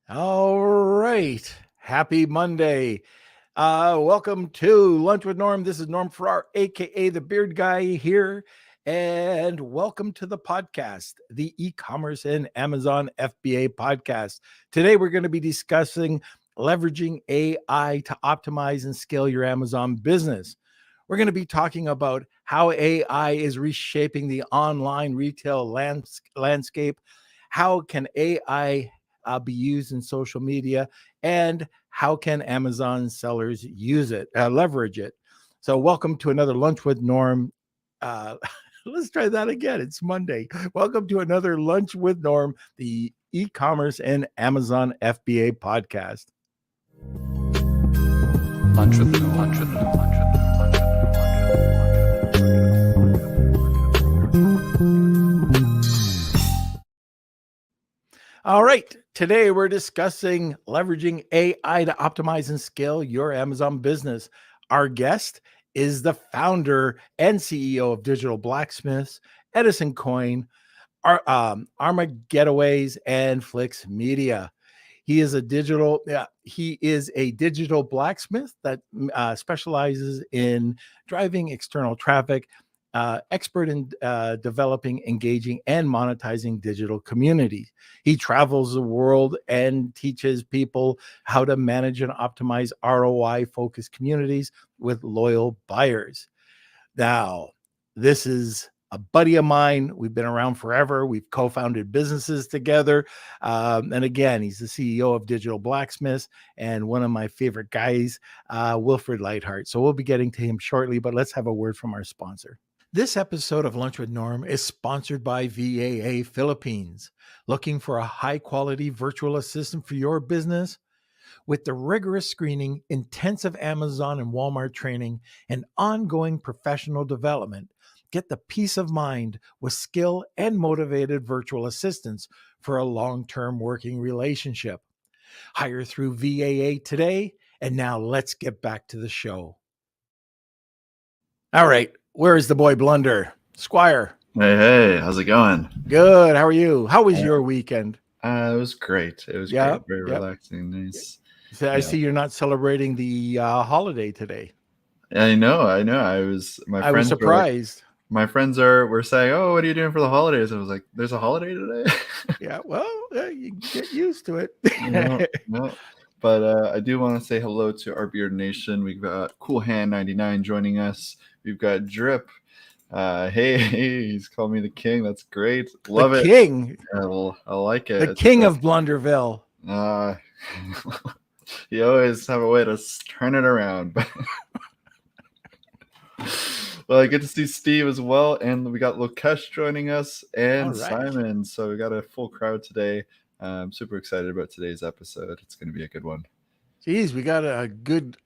All right. Happy Monday. Welcome to Lunch with Norm. This is Norm Farrar, aka the Beard Guy here. And welcome to the podcast, the eCommerce and Amazon FBA podcast. Today, we're going to be discussing leveraging AI to optimize and scale your Amazon business. We're going to be talking about how AI is reshaping the online retail landscape. How can AI be used in social media, and how can Amazon sellers use it, leverage it? So welcome to another Lunch with Norm. Let's try that again. It's Monday. Welcome to another Lunch with Norm, the e-commerce and Amazon FBA podcast. Lunch with Norm. Lunch with Norm. Lunch with Norm. All right. Today, we're discussing leveraging AI to optimize and scale your Amazon business. Our guest is the founder and CEO of Digital Blacksmiths, EdisonCoin, Armagetaways, and FlixxMedia. He is a digital blacksmith that specializes in driving external traffic, expert in developing, engaging, and monetizing digital communities. He travels the world and teaches people how to manage and optimize ROI-focused communities with loyal buyers. Now, this is a buddy of mine. We've been around forever. We've co-founded businesses together. And again, he's the CEO of Digital Blacksmiths and one of my favorite guys, Wilfried Ligthart. So we'll be getting to him shortly, but let's have a word from our sponsor. This episode of Lunch with Norm is sponsored by VAA Philippines. Looking for a high-quality virtual assistant for your business? With the rigorous screening, intensive Amazon and Walmart training, and ongoing professional development, get the peace of mind with skill and motivated virtual assistants for a long-term working relationship. Hire through VAA today, and now let's get back to the show. All right. Where is the boy Blunder? Squire. Hey, how's it going? Good. How are you? How was your weekend? It was great. It was great. Very relaxing. Nice. So I see you're not celebrating the holiday today. I know. I was surprised. My friends were saying, "Oh, what are you doing for the holidays?" I was like, "There's a holiday today." Yeah. Well, you get used to it. No. But I do want to say hello to our Beard Nation. We've got Cool Hand 99 joining us. We've got Drip. Hey, he's called me the king. That's great. Love it. King. I like it. The king of Blunderville. You always have a way to turn it around. Well, good to see Steve as well. And we got Lokesh joining us and Simon. So we got a full crowd today. I'm super excited about today's episode. It's going to be a good one. Geez, we got a good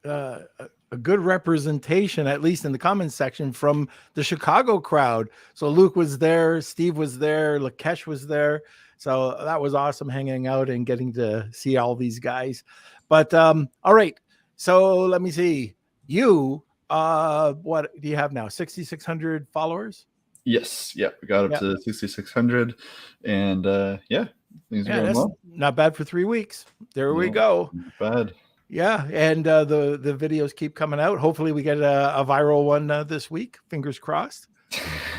representation, at least in the comments section, from the Chicago crowd. So Luke was there, Steve was there, Lokesh was there. So that was awesome hanging out and getting to see all these guys. But all right. So let me see. You, what do you have now? 6,600 followers? Yes. Yeah. We got up to 6,600. And things are going well. Not bad for 3 weeks. There we go. Not bad. Yeah, and the videos keep coming out. Hopefully, we get a viral one this week. Fingers crossed.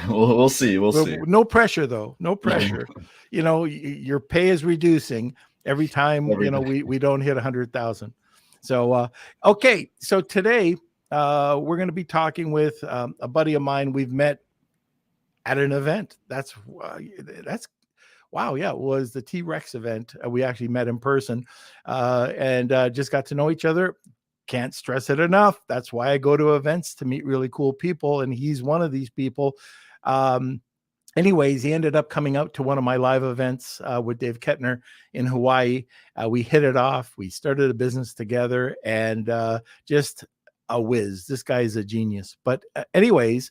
We'll see. We'll see. No pressure, though. No pressure. Your pay is reducing every time we don't hit 100,000. So okay. So today we're going to be talking with a buddy of mine. We've met at an event. That's wow, yeah, it was the T-Rex event. We actually met in person and just got to know each other. Can't stress it enough. That's why I go to events, to meet really cool people, and he's one of these people. Anyways, he ended up coming out to one of my live events with Dave Kettner in Hawaii. We hit it off. We started a business together, and just a whiz. This guy is a genius. But anyways,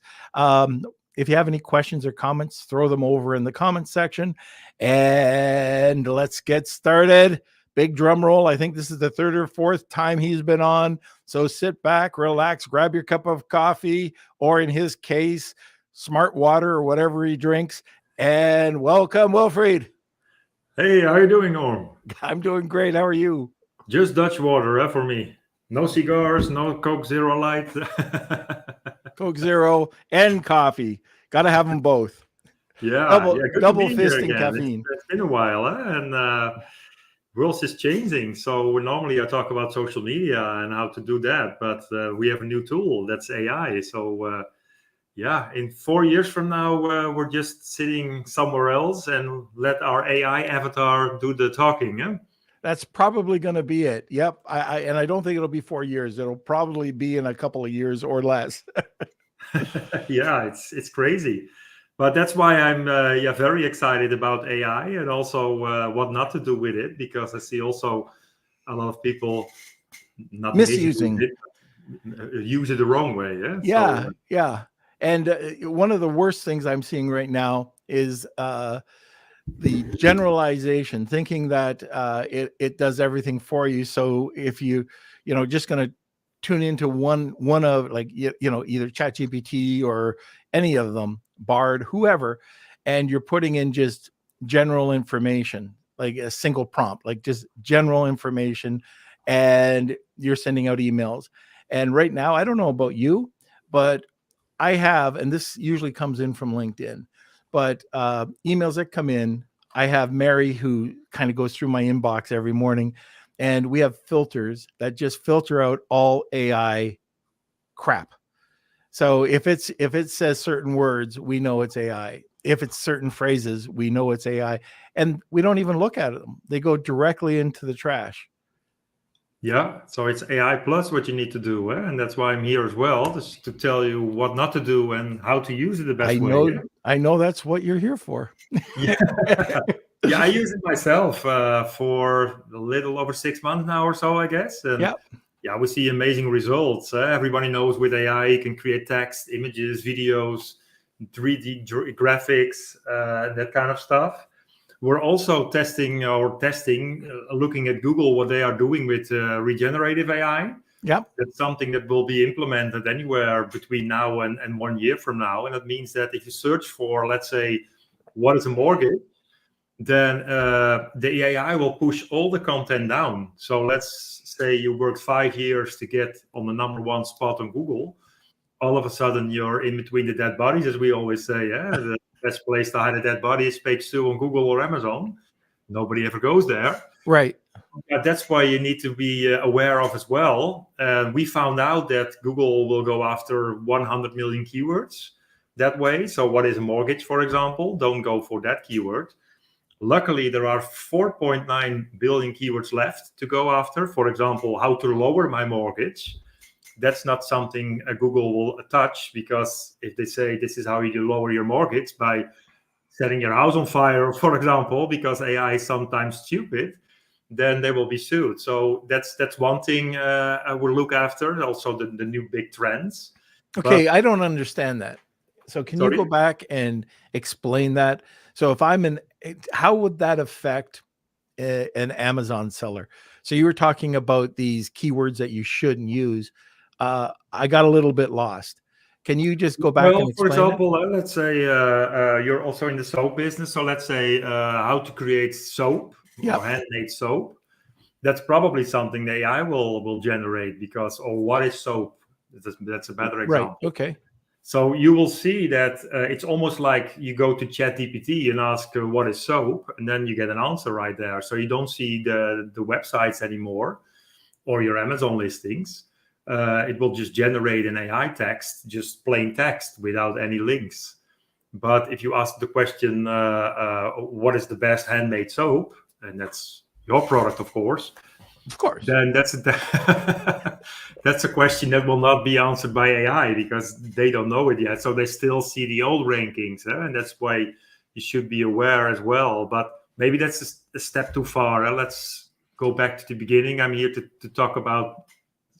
if you have any questions or comments, throw them over in the comments section. And let's get started. Big drum roll. I think this is the third or fourth time he's been on. So sit back, relax, grab your cup of coffee, or in his case, smart water or whatever he drinks. And welcome, Wilfried. Hey, how you doing, Norm? I'm doing great. How are you? Just Dutch water for me. No cigars, no Coke Zero Light. Coke Zero and coffee. Got to have them both. Yeah, Double good to double be here fisting again. caffeine. It's been a while, and world is changing. So normally I talk about social media and how to do that, but we have a new tool that's AI. So in 4 years from now, we're just sitting somewhere else and let our AI avatar do the talking. Eh? That's probably going to be it. Yep. I don't think it'll be 4 years. It'll probably be in a couple of years or less. Yeah, it's crazy, but that's why I'm very excited about AI and also what not to do with it, because I see also a lot of people not Misusing it, use it the wrong way. Yeah. Yeah, yeah. And one of the worst things I'm seeing right now is the generalization, thinking that it does everything for you. So if just going to tune into one of, like, either ChatGPT or any of them, Bard, whoever, and you're putting in just general information, like a single prompt, like just general information, and you're sending out emails. And right now, I don't know about you, but I have, and this usually comes in from LinkedIn, but emails that come in, I have Mary who kind of goes through my inbox every morning, and we have filters that just filter out all AI crap. So if it says certain words, we know it's AI. If it's certain phrases, we know it's AI, and we don't even look at them. They go directly into the trash. Yeah, so it's AI plus what you need to do, and that's why I'm here as well, just to tell you what not to do and how to use it the best way. I know that's what you're here for. Yeah, yeah, I use it myself for a little over 6 months now or so, I guess. And yeah, we see amazing results. Everybody knows with AI you can create text, images, videos, 3D graphics, that kind of stuff. We're also testing, looking at Google, what they are doing with regenerative AI. Yep. That's something that will be implemented anywhere between now and 1 year from now. And that means that if you search for, let's say, what is a mortgage, then the AI will push all the content down. So let's say you worked 5 years to get on the number one spot on Google. All of a sudden, you're in between the dead bodies, as we always say. Yeah? The best place to hide a dead body is page 2 on Google or Amazon. Nobody ever goes there. Right. That's why you need to be aware of as well. We found out that Google will go after 100 million keywords that way. So what is a mortgage, for example? Don't go for that keyword. Luckily, there are 4.9 billion keywords left to go after. For example, how to lower my mortgage. That's not something Google will touch, because if they say this is how you lower your mortgage by setting your house on fire, for example, because AI is sometimes stupid, then they will be sued. So that's one thing I will look after. Also, the new big trends. Okay, but I don't understand that. So can you go back and explain that? So if how would that affect an Amazon seller? So you were talking about these keywords that you shouldn't use. I got a little bit lost. Can you just go back and explain? For example, let's say you're also in the soap business. So let's say how to create soap or handmade soap. That's probably something the AI will generate, because, or what is soap? That's a better example. Right. Okay. So you will see that it's almost like you go to ChatGPT and ask what is soap, and then you get an answer right there. So you don't see the websites anymore or your Amazon listings. It will just generate an AI text, just plain text without any links. But if you ask the question, what is the best handmade soap? And that's your product, of course. Then that's a question that will not be answered by AI, because they don't know it yet. So they still see the old rankings, and that's why you should be aware as well. But maybe that's a step too far. Let's go back to the beginning. I'm here to talk about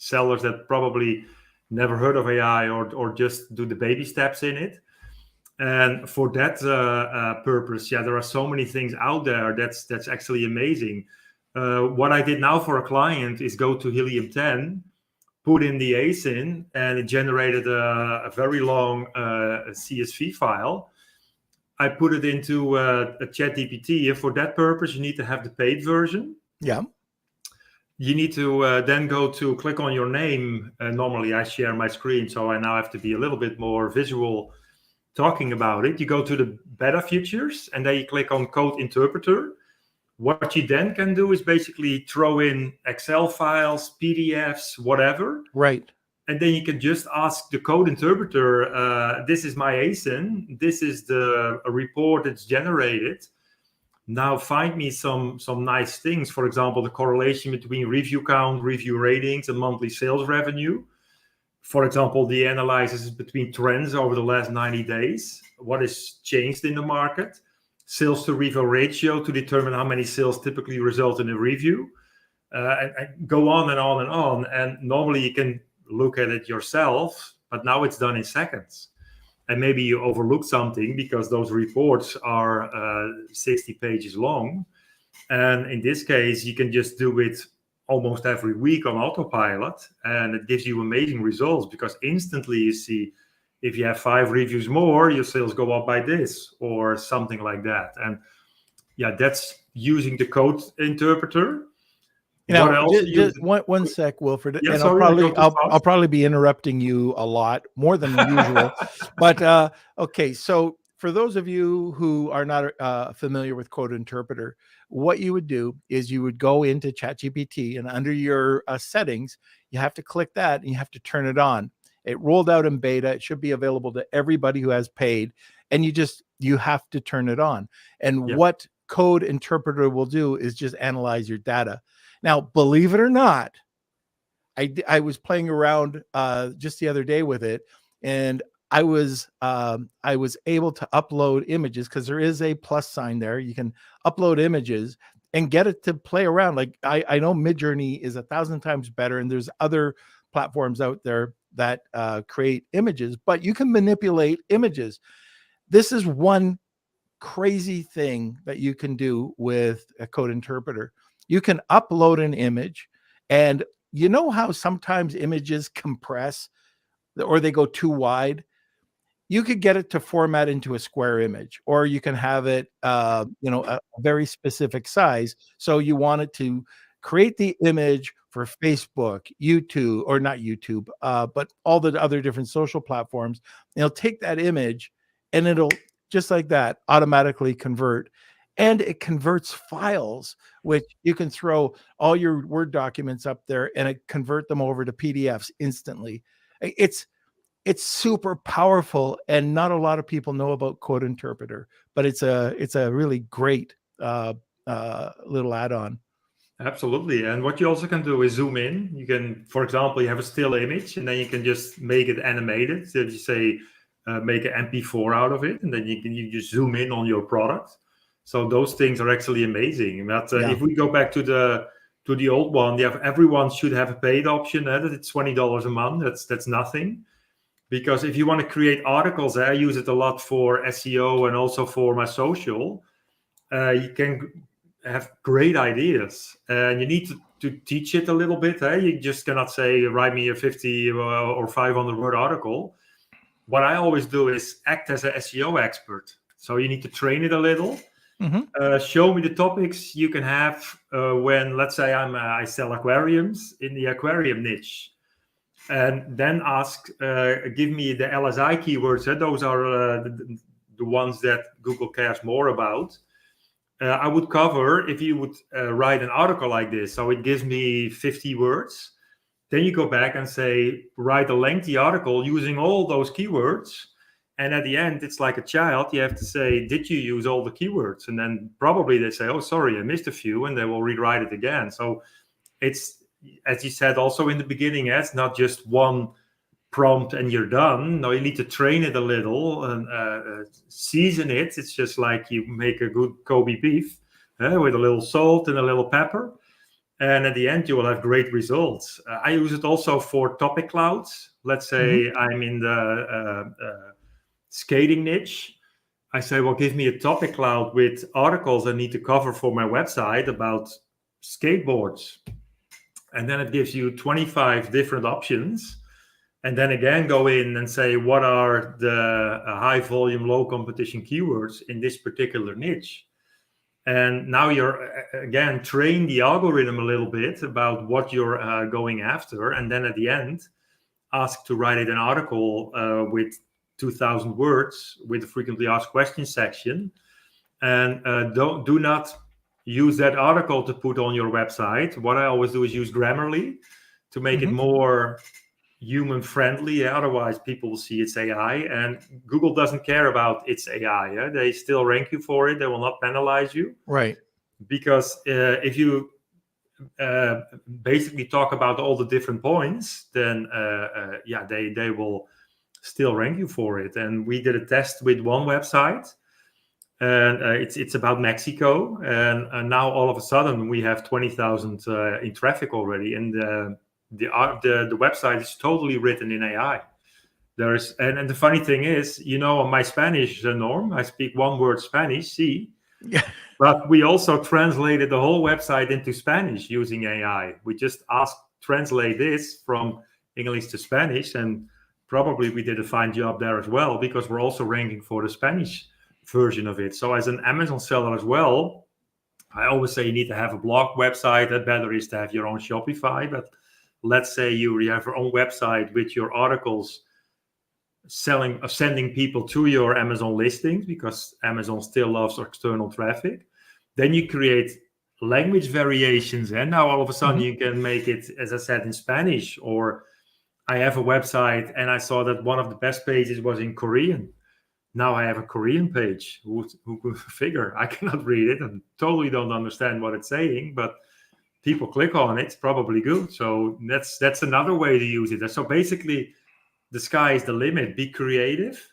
sellers that probably never heard of AI or just do the baby steps in it. And for that purpose, there are so many things out there that's actually amazing. What I did now for a client is go to Helium 10, put in the ASIN, and it generated a very long CSV file. I put it into a ChatGPT. And for that purpose, you need to have the paid version. Yeah. You need to then go to click on your name. Normally, I share my screen, so I now have to be a little bit more visual talking about it. You go to the beta features, and then you click on Code Interpreter. What you then can do is basically throw in Excel files, PDFs, whatever. Right. And then you can just ask the code interpreter, this is my ASIN, this is the report that's generated. Now find me some nice things. For example, the correlation between review count, review ratings, and monthly sales revenue. For example, the analysis between trends over the last 90 days. What has changed in the market? Sales to review ratio to determine how many sales typically result in a review. And go on and on and on. And normally you can look at it yourself, but now it's done in seconds. And maybe you overlook something because those reports are 60 pages long. And in this case, you can just do it almost every week on autopilot, and it gives you amazing results because instantly you see if you have 5 reviews more, your sales go up by this or something like that. And yeah, that's using the code interpreter. What else? Just one sec, Wilfried, yeah, and sorry, I'll probably be interrupting you a lot more than usual. But okay, so for those of you who are not familiar with Code Interpreter, what you would do is you would go into ChatGPT, and under your settings, you have to click that and you have to turn it on. It rolled out in beta. It should be available to everybody who has paid, and you have to turn it on. And what Code Interpreter will do is just analyze your data. Now, believe it or not, I was playing around just the other day with it, and I was able to upload images because there is a plus sign there. You can upload images and get it to play around. Like I know Midjourney is 1,000 times better, and there's other platforms out there that create images, but you can manipulate images. This is one crazy thing that you can do with a Code Interpreter. You can upload an image, and you know how sometimes images compress or they go too wide? You could get it to format into a square image, or you can have it, a very specific size. So you want it to create the image for Facebook, YouTube, or not YouTube, but all the other different social platforms. It'll take that image and it'll just like that automatically convert. And it converts files, which you can throw all your Word documents up there and it convert them over to PDFs instantly. It's super powerful, and not a lot of people know about Code Interpreter, but it's a really great little add-on. Absolutely. And what you also can do is zoom in. You can, for example, you have a still image, and then you can just make it animated. So you say, make an MP4 out of it, and then you just zoom in on your product. So those things are actually amazing. But if we go back to the old one, everyone should have a paid option. It's $20 a month. That's nothing. Because if you want to create articles, I use it a lot for SEO and also for my social. You can have great ideas, and you need to teach it a little bit. You just cannot say, write me a 50 or 500 word article. What I always do is act as an SEO expert. So you need to train it a little. Mm-hmm. Show me the topics you can have when, let's say, I sell aquariums in the aquarium niche. And then ask, give me the LSI keywords. Those are the ones that Google cares more about. I would cover if you would write an article like this. So it gives me 50 words. Then you go back and say, write a lengthy article using all those keywords. And at the end, it's like a child. You have to say, did you use all the keywords? And then probably they say, oh, sorry, I missed a few. And they will rewrite it again. So it's, as you said also in the beginning, it's not just one prompt and you're done. No, you need to train it a little and season it. It's just like you make a good Kobe beef with a little salt and a little pepper. And at the end, you will have great results. I use it also for topic clouds. Let's say I'm in the skating niche. I say, well, give me a topic cloud with articles I need to cover for my website about skateboards. And then it gives you 25 different options and then again go in and say, what are the high volume, low competition keywords in this particular niche? And now you're, again, train the algorithm a little bit about what you're going after. And then at the end, ask to write it an article with 2,000 words with a frequently asked questions section. And do not use that article to put on your website. What I always do is use Grammarly to make it more human friendly. Otherwise, people will see it's AI, and Google doesn't care about it's AI. They still rank you for it. They will not penalize you. Right. Because if you basically talk about all the different points, then they will still rank you for it. And we did a test with one website, and it's about Mexico, and now all of a sudden we have 20,000 in traffic already, and the website is totally written in AI. And the funny thing is, my Spanish, Norm, I speak one word Spanish, sí. Yeah. But we also translated the whole website into Spanish using AI. We just asked, translate this from English to Spanish, and probably we did a fine job there as well, because we're also ranking for the Spanish version of it. So as an Amazon seller as well, I always say you need to have a blog website. That better is to have your own Shopify. But let's say you have your own website with your articles sending people to your Amazon listings, because Amazon still loves external traffic. Then you create language variations, and now all of a sudden you can make it, as I said, in Spanish. Or I have a website and I saw that one of the best pages was in Korean. Now I have a Korean page. Who could figure? I cannot read it and totally don't understand what it's saying, but people click on it. It's probably good. So that's another way to use it. So basically, the sky is the limit. Be creative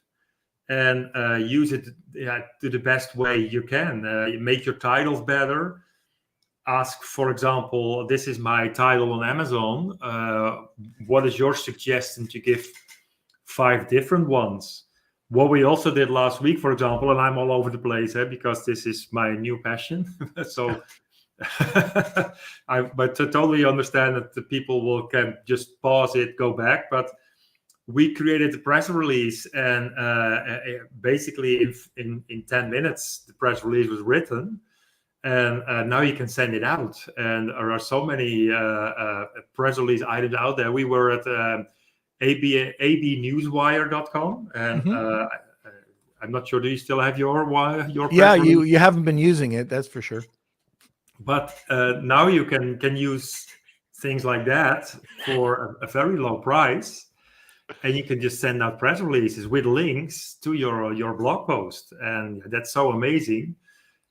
and use it to the best way you can. Make your titles better. Ask, for example, this is my title on Amazon. What is your suggestion to give 5 different ones? What we also did last week, for example, and I'm all over the place because this is my new passion. So, but to totally understand that the people can just pause it, go back. But we created a press release, and basically in 10 minutes, the press release was written, and now you can send it out. And there are so many press release items out there. We were at abnewswire.com, and I'm not sure. Do you still have your press release? You haven't been using it, that's for sure. But now you can use things like that for a very low price, and you can just send out press releases with links to your blog post, and that's so amazing.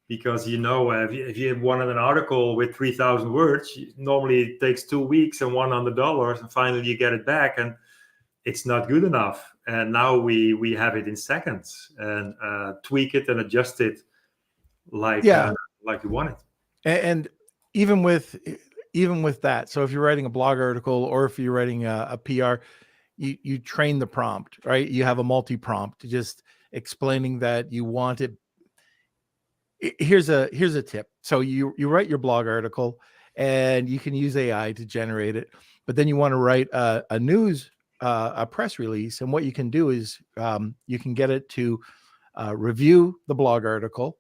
Because if you have one in an article with 3,000 words, normally it takes 2 weeks and $100, and finally you get it back, and it's not good enough. And now we have it in seconds, and tweak it and adjust it like you want it. And even with that, so if you're writing a blog article or if you're writing a PR, you train the prompt, right? You have a multi-prompt, just explaining that you want it. Here's a tip. So you write your blog article, and you can use AI to generate it, but then you want to write a press release. And what you can do is you can get it to review the blog article,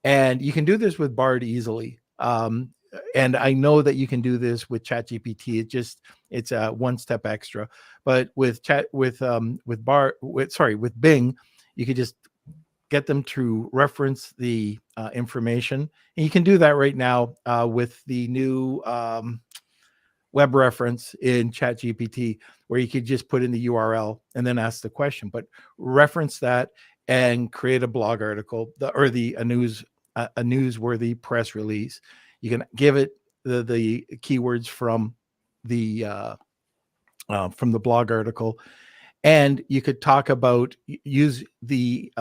and you can do this with Bard easily. And I know that you can do this with ChatGPT. It's a one step extra, but with Bing, you could just get them to reference the information. And you can do that right now with the new web reference in ChatGPT, where you could just put in the URL and then ask the question, but reference that and create a blog article or a newsworthy press release. You can give it the keywords from the blog article, and you could talk about use the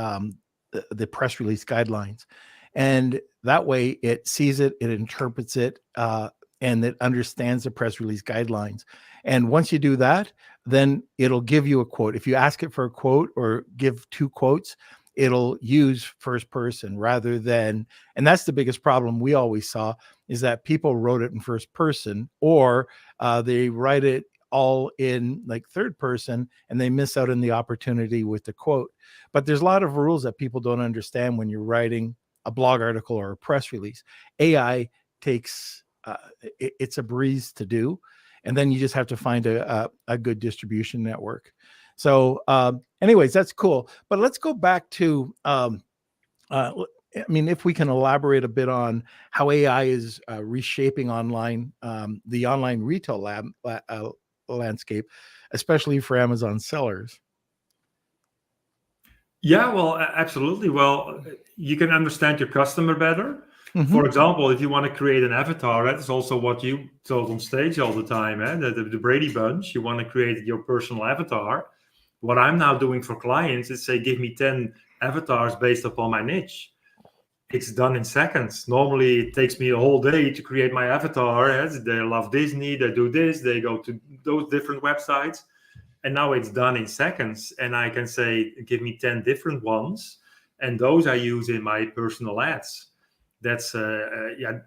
press release guidelines, and that way it sees it, it interprets it, and it understands the press release guidelines. And once you do that, then it'll give you a quote. If you ask it for a quote or give 2 quotes, it'll use first person rather than, and that's the biggest problem we always saw, is that people wrote it in first person, or they write it all in like third person, and they miss out on the opportunity with the quote. But there's a lot of rules that people don't understand when you're writing a blog article or a press release. AI takes it's a breeze to do, and then you just have to find a good distribution network. So anyways, that's cool. But let's go back to I mean, if we can elaborate a bit on how AI is reshaping online, the online retail landscape, especially for Amazon sellers. Yeah, well, absolutely. Well, you can understand your customer better. Mhm. For example, if you want to create an avatar, that is also what you told on stage all the time, the Brady Bunch. You want to create your personal avatar. What I'm now doing for clients is say, give me 10 avatars based upon my niche. It's done in seconds. Normally, it takes me a whole day to create my avatar. They love Disney, they do this, they go to those different websites. And now it's done in seconds. And I can say, give me 10 different ones. And those I use in my personal ads. That's,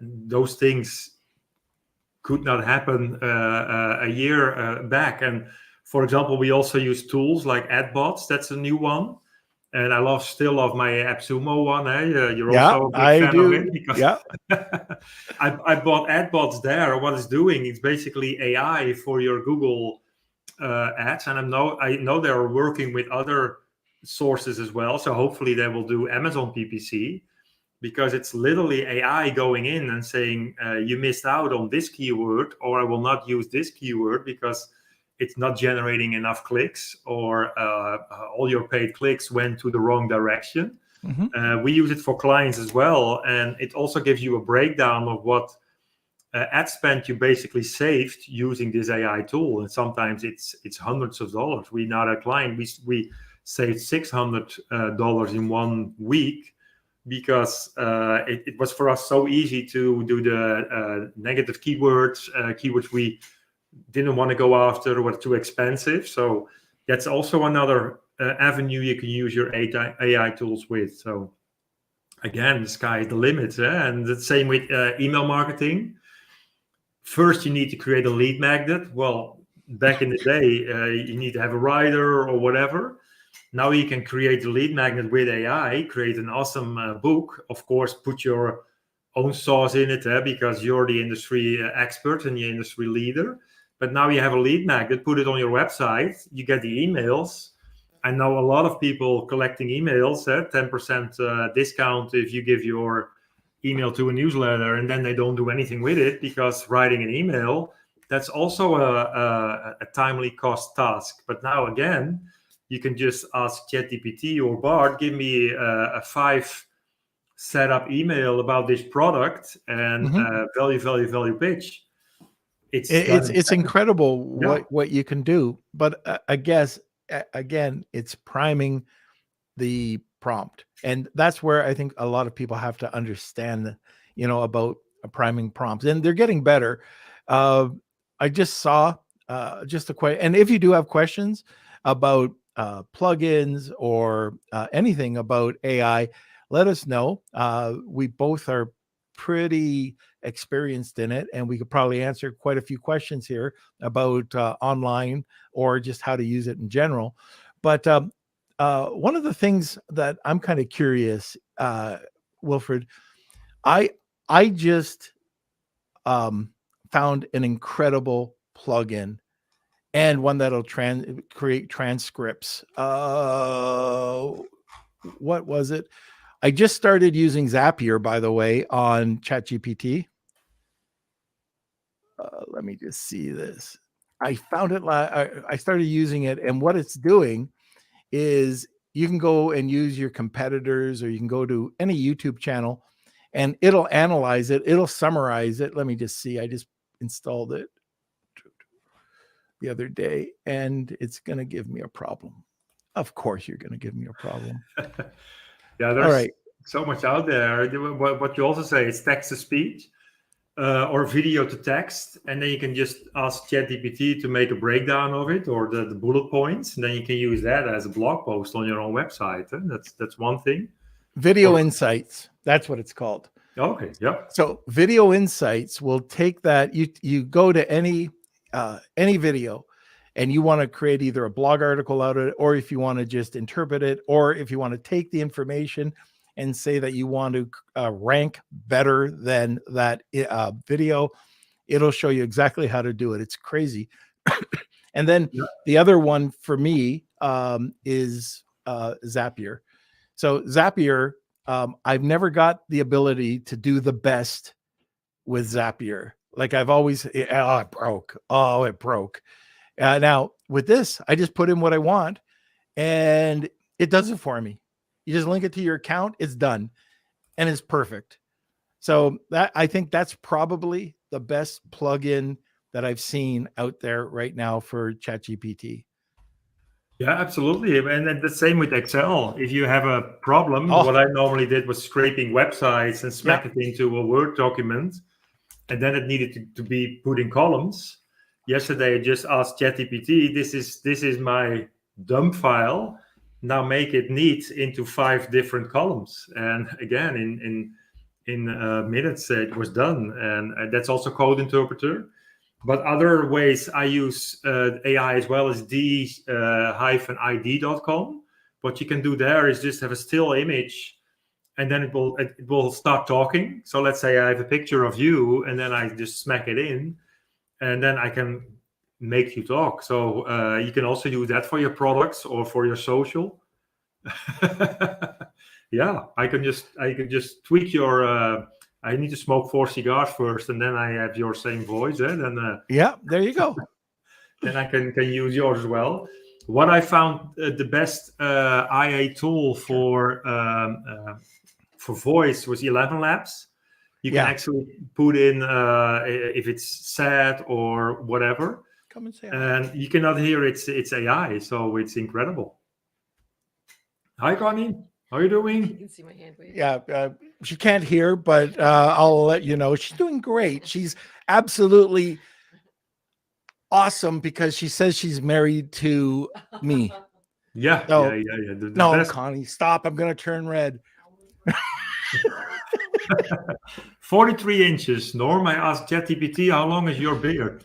those things could not happen a year back. And for example, we also use tools like AdBots. That's a new one. And I still love my AppSumo one. You're also a big fan of it. Because I bought AdBots there. What it's doing, it's basically AI for your Google ads. And I know they're working with other sources as well. So hopefully they will do Amazon PPC, because it's literally AI going in and saying, you missed out on this keyword, or I will not use this keyword because it's not generating enough clicks, or all your paid clicks went to the wrong direction. Mm-hmm. We use it for clients as well. And it also gives you a breakdown of what ad spend you basically saved using this AI tool. And sometimes it's hundreds of dollars. We now had a client, we saved $600 in 1 week, because it was for us so easy to do the negative keywords we didn't want to go after, were too expensive. So that's also another avenue you can use your AI tools with. So again, the sky is the limit. And the same with email marketing. First, you need to create a lead magnet. Well, back in the day, you need to have a writer or whatever. Now you can create a lead magnet with AI, create an awesome book. Of course, put your own sauce in it, because you're the industry expert and the industry leader. But now you have a lead magnet, put it on your website, you get the emails. I know a lot of people collecting emails, 10% discount if you give your email to a newsletter, and then they don't do anything with it, because writing an email, that's also a timely cost task. But now again, you can just ask ChatGPT or Bard, give me a 5 setup email about this product and value pitch. It's incredible what you can do. But I guess, again, it's priming the prompt. And that's where I think a lot of people have to understand, about priming prompts. And they're getting better. I just saw just a question. And if you do have questions about plugins or anything about AI, let us know. We both are pretty experienced in it, and we could probably answer quite a few questions here about online or just how to use it in general. But one of the things that I'm kind of curious, Wilfried, I just found an incredible plugin, and one that'll create transcripts. What was it? I just started using Zapier, by the way, on ChatGPT. Let me just see this. I found it. I started using it, and what it's doing is you can go and use your competitors, or you can go to any YouTube channel, and it'll analyze it. It'll summarize it. Let me just see. I just installed it the other day, and it's going to give me a problem. Of course, you're going to give me a problem. Yeah, there's so much out there. What you also say is text to speech or video to text, and then you can just ask ChatGPT to make a breakdown of it, or the bullet points, and then you can use that as a blog post on your own website. That's one thing. Video Insights, that's what it's called. Okay, yeah. So Video Insights will take that. You go to any video, and you want to create either a blog article out of it, or if you want to just interpret it, or if you want to take the information and say that you want to rank better than that video, it'll show you exactly how to do it. It's crazy. And then the other one for me is Zapier. So Zapier, I've never got the ability to do the best with Zapier. Like I've always, it broke. Oh, it broke. Now with this, I just put in what I want and it does it for me. You just link it to your account, it's done, and it's perfect. So that, I think that's probably the best plugin that I've seen out there right now for ChatGPT. Yeah, absolutely. And the same with Excel. If you have a problem, what I normally did was scraping websites and smack it into a Word document, and then it needed to be put in columns. Yesterday, I just asked ChatGPT, this is my dump file. Now make it neat into 5 different columns. And again, in minutes, it was done. And that's also code interpreter. But other ways I use AI as well as d-id.com. What you can do there is just have a still image, and then it will start talking. So let's say I have a picture of you, and then I just smack it in, and then I can make you talk. So you can also use that for your products or for your social. Yeah, I can just tweak your. I need to smoke 4 cigars first, and then I have your same voice. Then yeah, there you go. Then I can use yours as well. What I found the best IA tool for voice was 11 Labs. You can actually put in if it's sad or whatever. Come and say and you cannot hear it's AI, so it's incredible. Hi, Connie. How are you doing? You can see my hand wave. Yeah, she can't hear, but I'll let you know. She's doing great. She's absolutely awesome because she says she's married to me. Yeah, So, yeah. No, best. Connie, stop. I'm going to turn red. 43 inches. Norm, I asked ChatGPT, how long is your beard?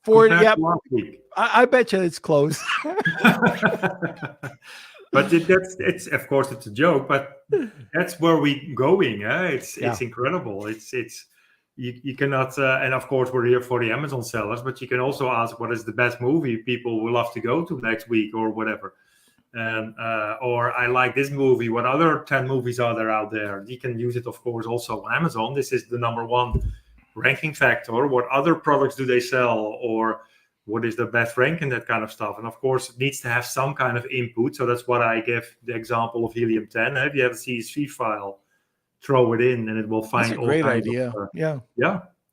40, Compared yeah. to last week. I bet you it's close. But it's of course it's a joke, but that's where we going. It's incredible. It's you cannot and of course we're here for the Amazon sellers, but you can also ask what is the best movie people will love to go to next week or whatever. And or I like this movie. What other 10 movies are there out there? You can use it, of course, also on Amazon. This is the #1 ranking factor. What other products do they sell, or what is the best rank and that kind of stuff? And of course, it needs to have some kind of input. So that's what I give the example of Helium 10. If you have a CSV file, throw it in, and it will find That's a all great kinds idea. of,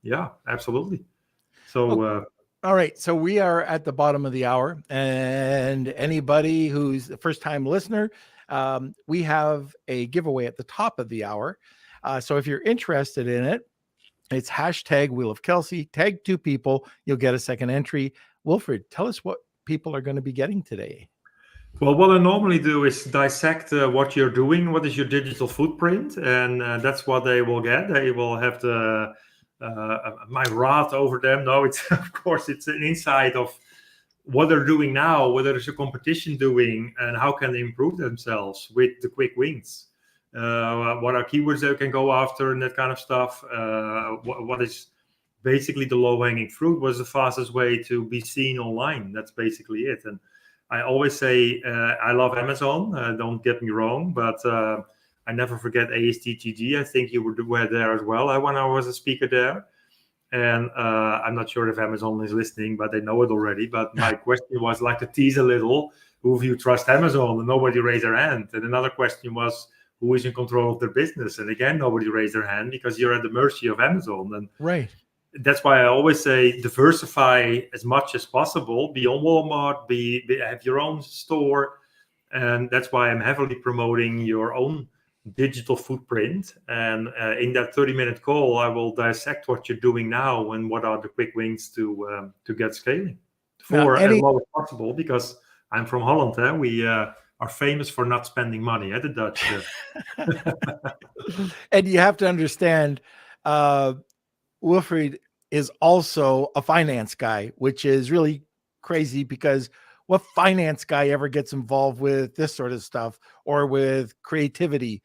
Yeah, absolutely. So. All right, so we are at the bottom of the hour, and anybody who's the first-time listener, we have a giveaway at the top of the hour. So if you're interested in it, it's #Wheel of Kelsey. Tag 2 people, you'll get a second entry. Wilfried, tell us what people are going to be getting today. Well, what I normally do is dissect what you're doing, what is your digital footprint, and that's what they will get. They will have the my wrath over them. No, it's of course it's an insight of what they're doing now, what is the competition doing, and how can they improve themselves with the quick wins. What are keywords they can go after and that kind of stuff. What is basically the low-hanging fruit? What's the fastest way to be seen online? That's basically it. And I always say I love Amazon. Don't get me wrong, but I never forget ASTGG. I think you were there as well when I was a speaker there. And I'm not sure if Amazon is listening, but they know it already. But my question was like to tease a little, who of you trust Amazon? And nobody raised their hand. And another question was, who is in control of their business? And again, nobody raised their hand because you're at the mercy of Amazon. And right. That's why I always say diversify as much as possible. Be on Walmart, have your own store. And that's why I'm heavily promoting your own digital footprint. And in that 30-minute call, I will dissect what you're doing now and what are the quick wins to get scaling for as low as possible. Because I'm from Holland, we are famous for not spending money at the Dutch. And you have to understand, Wilfried is also a finance guy, which is really crazy because what finance guy ever gets involved with this sort of stuff or with creativity?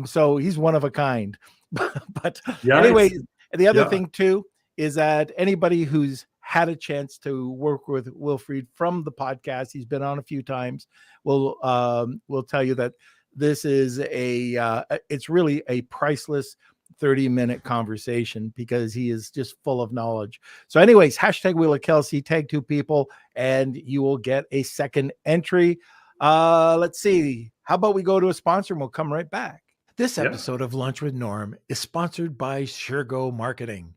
So he's one of a kind. But anyway, the other thing too is that anybody who's had a chance to work with Wilfried from the podcast, he's been on a few times, will tell you that this is it's really a priceless 30-minute conversation because he is just full of knowledge. So anyways, hashtag Wheel of Kelsey, tag 2 people, and you will get a second entry. Let's see. How about we go to a sponsor and we'll come right back. This episode of Lunch with Norm is sponsored by SureGo Marketing.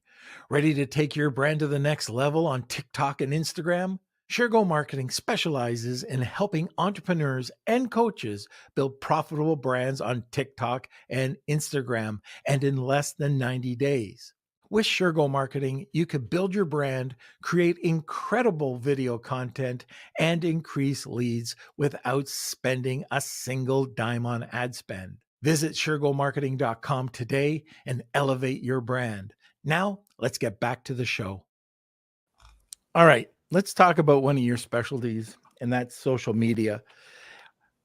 Ready to take your brand to the next level on TikTok and Instagram? SureGo Marketing specializes in helping entrepreneurs and coaches build profitable brands on TikTok and Instagram, and in less than 90 days. With SureGo Marketing, you can build your brand, create incredible video content, and increase leads without spending a single dime on ad spend. Visit SureGoMarketing.com today and elevate your brand. Now, let's get back to the show. All right. Let's talk about one of your specialties, and that's social media.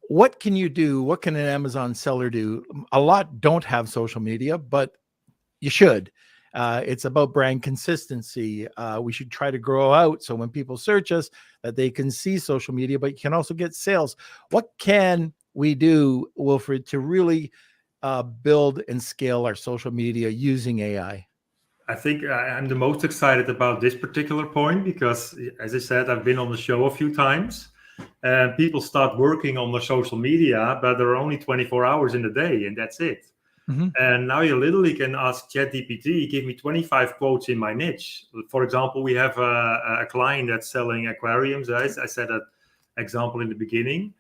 What can you do? What can an Amazon seller do? A lot don't have social media, but you should. It's about brand consistency. We should try to grow out so when people search us that they can see social media, but you can also get sales. What can we do, Wilfried, to really build and scale our social media using AI? I think I'm the most excited about this particular point because, as I said, I've been on the show a few times and people start working on their social media, but there are only 24 hours in the day and that's it. Mm-hmm. And now you literally can ask ChatGPT, give me 25 quotes in my niche. For example, we have a client that's selling aquariums. I said that example in the beginning.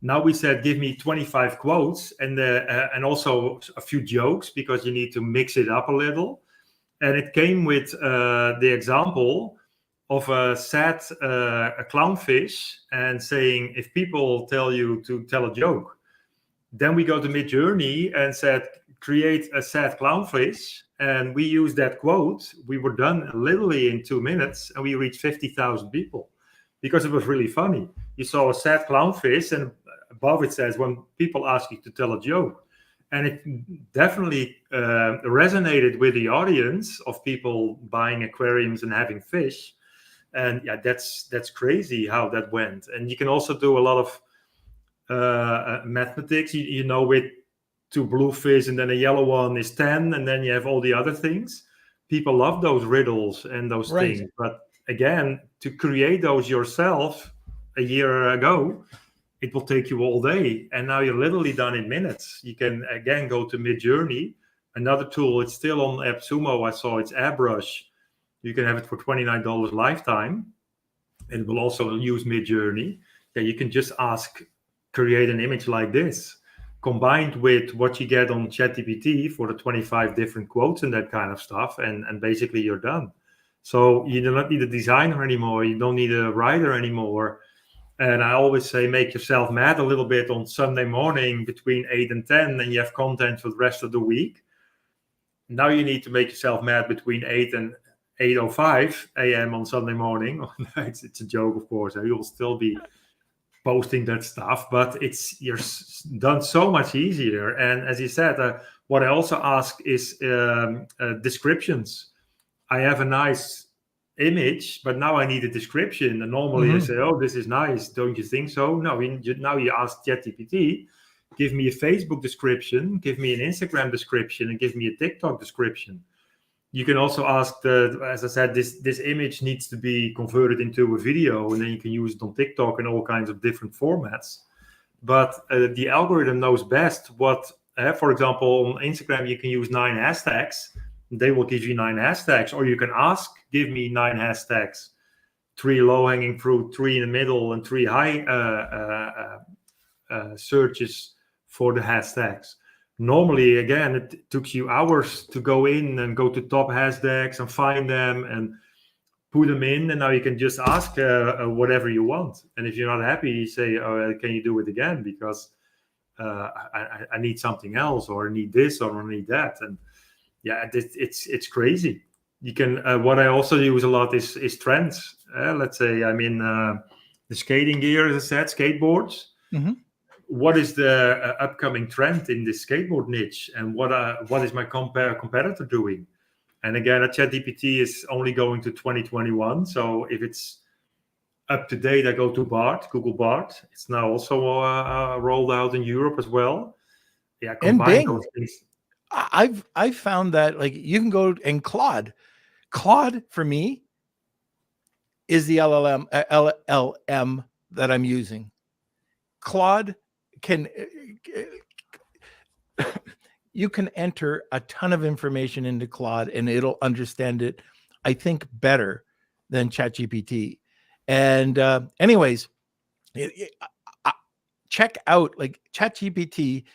Now we said, give me 25 quotes and also a few jokes because you need to mix it up a little. And it came with the example of a sad a clownfish and saying, if people tell you to tell a joke, then we go to Midjourney and said, create a sad clownfish. And we used that quote. We were done literally in 2 minutes and we reached 50,000 people because it was really funny. You saw a sad clownfish and above it says, when people ask you to tell a joke. And it definitely resonated with the audience of people buying aquariums and having fish. And yeah, that's crazy how that went. And you can also do a lot of mathematics. You know, with 2 blue fish and then a yellow one is 10. And then you have all the other things. People love those riddles and those things. But again, to create those yourself a year ago, it will take you all day. And now you're literally done in minutes. You can, again, go to Midjourney. Another tool, it's still on AppSumo. I saw it's Airbrush. You can have it for $29 lifetime. And it will also use Midjourney. Yeah, you can just ask, create an image like this, combined with what you get on ChatGPT for the 25 different quotes and that kind of stuff. And basically you're done. So you do not need a designer anymore. You don't need a writer anymore. And I always say, make yourself mad a little bit on Sunday morning between 8 and 10, and you have content for the rest of the week. Now you need to make yourself mad between 8 and 8:05 a.m. on Sunday morning. It's a joke, of course. You'll still be posting that stuff, but you're done so much easier. And as you said, what I also ask is descriptions. I have a nice image, but now I need a description. And normally I say, oh, this is nice. Don't you think so? No, now you ask ChatGPT, give me a Facebook description, give me an Instagram description, and give me a TikTok description. You can also ask, as I said, this image needs to be converted into a video, and then you can use it on TikTok in all kinds of different formats. But the algorithm knows best what, for example, on Instagram, you can use 9 hashtags. They will give you 9 hashtags, or you can ask, give me 9 hashtags, 3 low-hanging fruit, 3 in the middle, and 3 high searches for the hashtags. Normally, again, it took you hours to go in and go to top hashtags and find them and put them in, and now you can just ask whatever you want. And if you're not happy, you say, oh, can you do it again? Because I need something else, or I need this, or I need that. And yeah, it's crazy. You can. What I also use a lot is trends. Let's say I'm in the skating gear, as I said, skateboards. Mm-hmm. What is the upcoming trend in this skateboard niche, and what is my competitor doing? And again, a ChatGPT is only going to 2021. So if it's up to date, I go to Bart, Google Bart. It's now also rolled out in Europe as well. Yeah, And combine Bing. those things. I've found that like you can go and Claude for me is the LLM that I'm using. Claude can you can enter a ton of information into Claude and it'll understand it, I think, better than ChatGPT. And anyways, check out, like, ChatGPT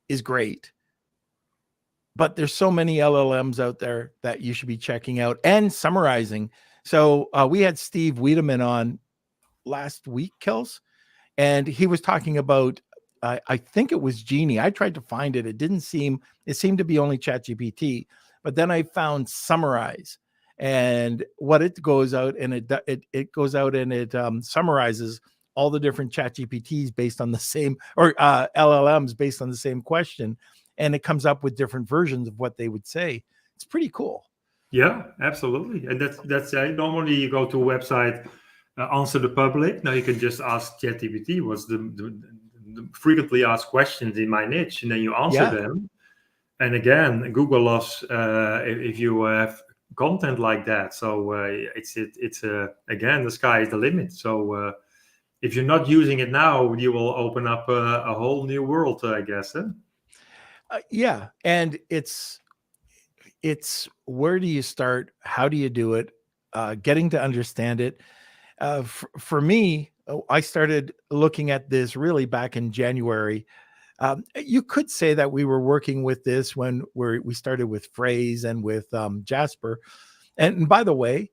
is great, but there's so many LLMs out there that you should be checking out and summarizing. So we had Steve Wiedemann on last week, Kels, and he was talking about, I think it was Genie. I tried to find it. It seemed to be only ChatGPT, but then I found Summarize, and what it goes out and it goes out and it summarizes all the different ChatGPTs based on the same, or LLMs based on the same question. And it comes up with different versions of what they would say. It's pretty cool. Yeah, absolutely. And that's normally you go to a website, answer the public. Now you can just ask ChatGPT what's the frequently asked questions in my niche, and then you answer them. And again, Google loves if you have content like that. So it's again, the sky is the limit. So if you're not using it now, you will open up a whole new world, I guess. Yeah, and it's where do you start? How do you do it? Getting to understand it. For me, I started looking at this really back in January. You could say that we were working with this when we started with Phrase and with Jasper. And by the way,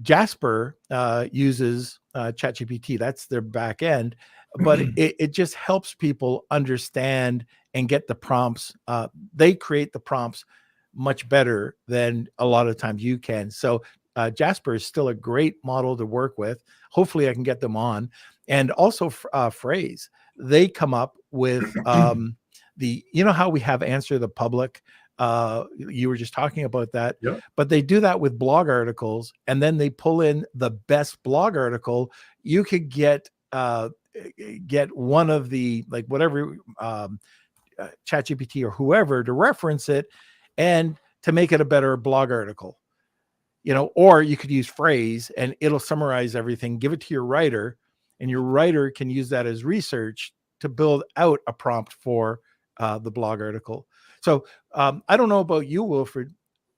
Jasper uses ChatGPT. That's their back end, but it just helps people understand and get the prompts. They create the prompts much better than a lot of times you can. So Jasper is still a great model to work with. Hopefully I can get them on. And also Phrase, they come up with you know how we have Answer the Public? You were just talking about that, but they do that with blog articles, and then they pull in the best blog article. You could get one of the, like, whatever ChatGPT or whoever to reference it and to make it a better blog article, or you could use Phrase and it'll summarize everything, give it to your writer, and your writer can use that as research to build out a prompt for the blog article. So I don't know about you, Wilfried.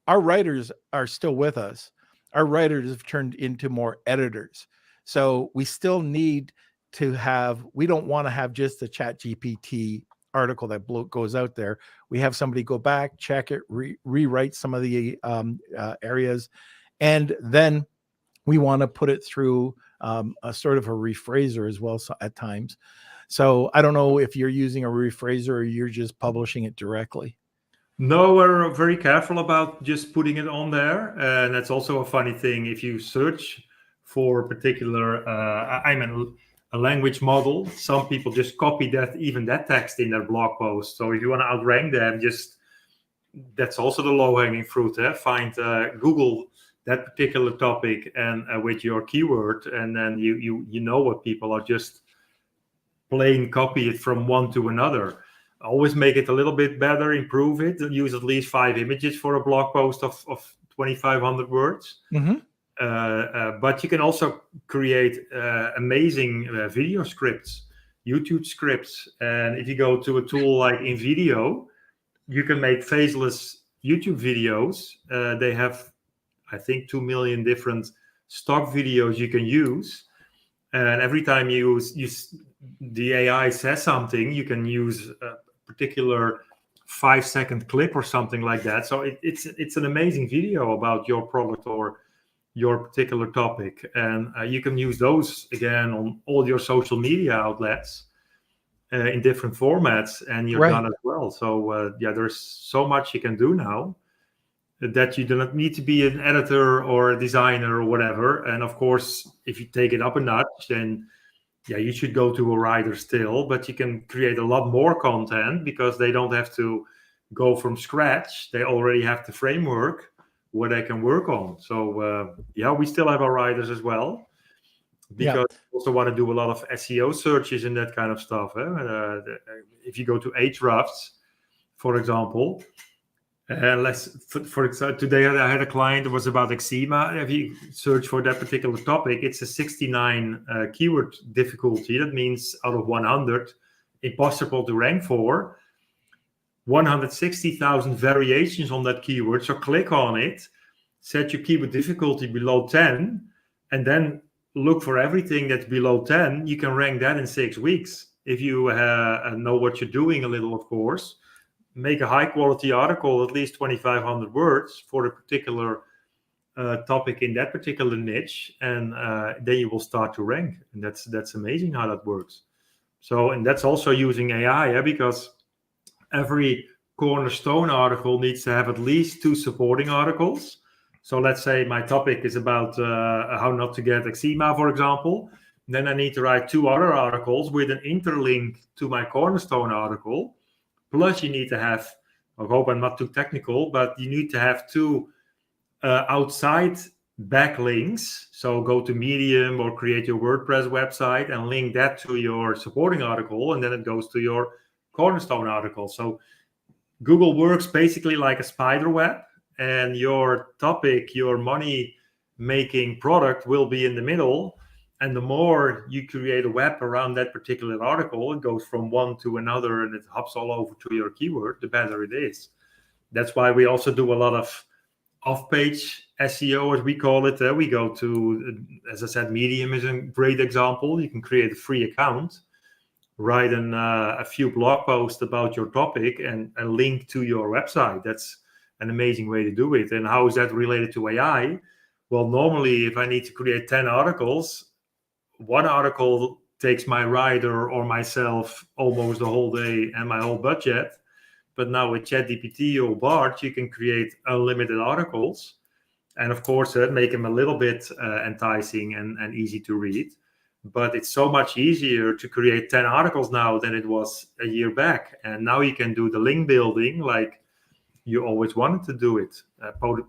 Our writers are still with us. Our writers have turned into more editors. So we still need to have, we don't want to have just the ChatGPT article that goes out there. We have somebody go back, check it, rewrite some of the areas, and then we want to put it through a sort of a rephraser as well at times. So I don't know if you're using a rephraser or you're just publishing it directly. No, we're very careful about just putting it on there. And that's also a funny thing. If you search for a particular, I'm a language model, some people just copy even that text in their blog post. So if you want to outrank them, that's also the low-hanging fruit. Find Google that particular topic and with your keyword, and then you know what people are just plain copy it from one to another. Always make it a little bit better, improve it, and use at least 5 images for a blog post of 2,500 words. Mm-hmm. But you can also create amazing video scripts, YouTube scripts. And if you go to a tool like InVideo, you can make faceless YouTube videos. They have, I think, 2 million different stock videos you can use. And every time the AI says something, you can use a particular 5-second clip or something like that. So it's an amazing video about your product or your particular topic. And you can use those again on all your social media outlets in different formats, and you're done as well. So there's so much you can do now. that you do not need to be an editor or a designer or whatever. And of course, if you take it up a notch, then you should go to a writer still, but you can create a lot more content because they don't have to go from scratch. They already have the framework where they can work on. So we still have our writers as well, because we also want to do a lot of SEO searches and that kind of stuff. If you go to Ahrefs, for example, for example, today I had a client that was about eczema. If you search for that particular topic, it's a 69 keyword difficulty. That means out of 100, impossible to rank for. 160,000 variations on that keyword. So click on it, set your keyword difficulty below 10, and then look for everything that's below 10. You can rank that in 6 weeks. If you know what you're doing a little, of course. Make a high quality article, at least 2,500 words for a particular topic in that particular niche, and then you will start to rank. And that's amazing how that works. So, and that's also using AI, because every cornerstone article needs to have at least 2 supporting articles. So let's say my topic is about how not to get eczema, for example. Then I need to write 2 other articles with an interlink to my cornerstone article. Plus, you need to have, I hope I'm not too technical, but you need to have 2 outside backlinks. So go to Medium or create your WordPress website and link that to your supporting article, and then it goes to your cornerstone article. So Google works basically like a spider web, and your topic, your money-making product will be in the middle. And the more you create a web around that particular article, it goes from one to another and it hops all over to your keyword, the better it is. That's why we also do a lot of off-page SEO, as we call it. We go to, as I said, Medium is a great example. You can create a free account, write a few blog posts about your topic and link to your website. That's an amazing way to do it. And how is that related to AI? Well, normally, if I need to create 10 articles, 1 article takes my writer or myself almost the whole day and my whole budget. But now with ChatGPT or Bard, you can create unlimited articles. And of course, make them a little bit enticing and easy to read. But it's so much easier to create 10 articles now than it was a year back. And now you can do the link building like you always wanted to do it.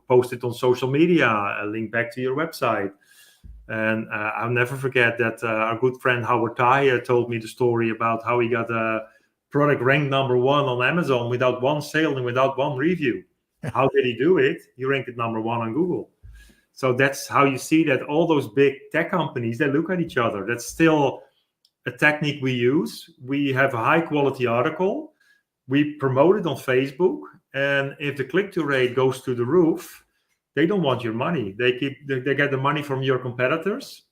Post it on social media, link back to your website. And I'll never forget that our good friend Howard Tye told me the story about how he got a product ranked number 1 on Amazon without 1 sale and without 1 review. How did he do it? He ranked it number 1 on Google. So that's how you see that all those big tech companies, they look at each other. That's still a technique we use. We have a high quality article. We promote it on Facebook. And if the click-through rate goes through the roof, they don't want your money. They get the money from your competitors.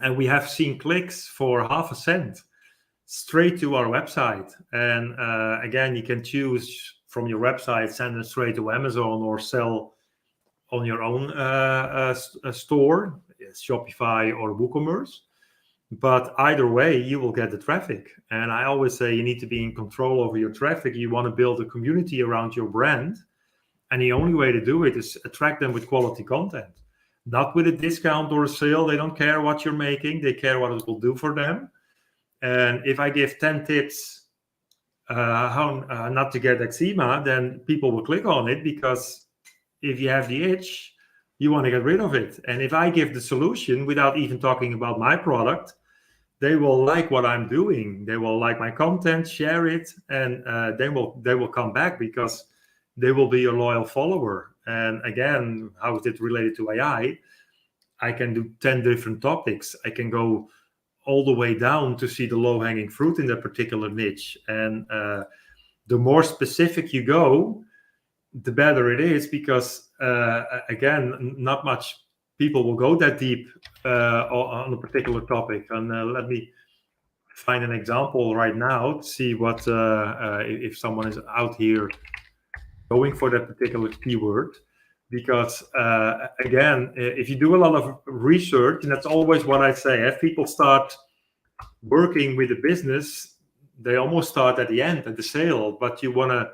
And we have seen clicks for half a cent straight to our website. And again, you can choose from your website, send it straight to Amazon or sell on your own store, Shopify or WooCommerce. But either way, you will get the traffic. And I always say you need to be in control over your traffic. You want to build a community around your brand. And the only way to do it is attract them with quality content. Not with a discount or a sale. They don't care what you're making. They care what it will do for them. And if I give 10 tips how not to get eczema, then people will click on it, because if you have the itch, you want to get rid of it. And if I give the solution without even talking about my product, they will like what I'm doing. They will like my content, share it, and they will come back because they will be a loyal follower. And again, how is it related to AI? I can do 10 different topics. I can go all the way down to see the low-hanging fruit in that particular niche. And the more specific you go, the better it is, because again, not much people will go that deep on a particular topic. And let me find an example right now to see what if someone is out here going for that particular keyword. Because again, if you do a lot of research, and that's always what I say, if people start working with a business, they almost start at the end, at the sale, but you want to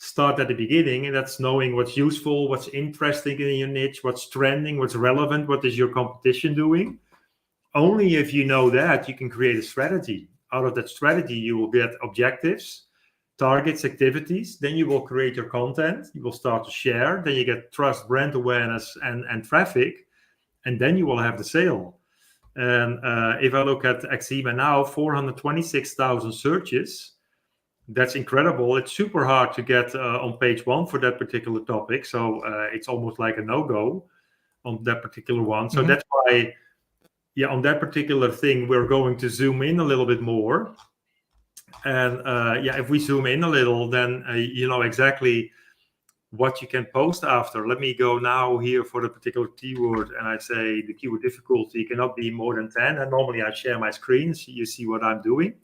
start at the beginning, and that's knowing what's useful, what's interesting in your niche, what's trending, what's relevant, what is your competition doing. Only if you know that, you can create a strategy. Out of that strategy, you will get objectives, targets, activities. Then you will create your content. You will start to share. Then you get trust, brand awareness, and traffic. And then you will have the sale. And if I look at Eczema now, 426,000 searches. That's incredible. It's super hard to get on page 1 for that particular topic. So it's almost like a no-go on that particular one. So that's why, on that particular thing, we're going to zoom in a little bit more. And if we zoom in a little, then you know exactly what you can post after. Let me go now here for the particular keyword, and I say the keyword difficulty cannot be more than 10. And normally I share my screen so you see what I'm doing.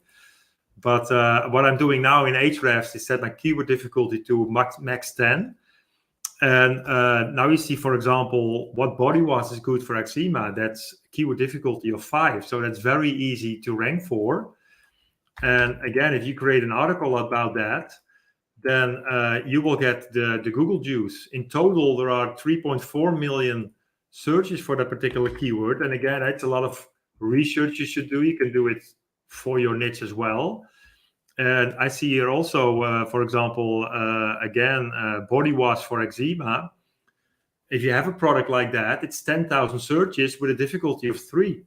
But what I'm doing now in Ahrefs is set my keyword difficulty to max 10. And now you see, for example, what body wash is good for eczema. That's keyword difficulty of 5. So that's very easy to rank for. And again, if you create an article about that, then you will get the Google juice. In total, there are 3.4 million searches for that particular keyword. And again, it's a lot of research you should do. You can do it for your niche as well. And I see here also, for example, body wash for eczema. If you have a product like that, it's 10,000 searches with a difficulty of 3.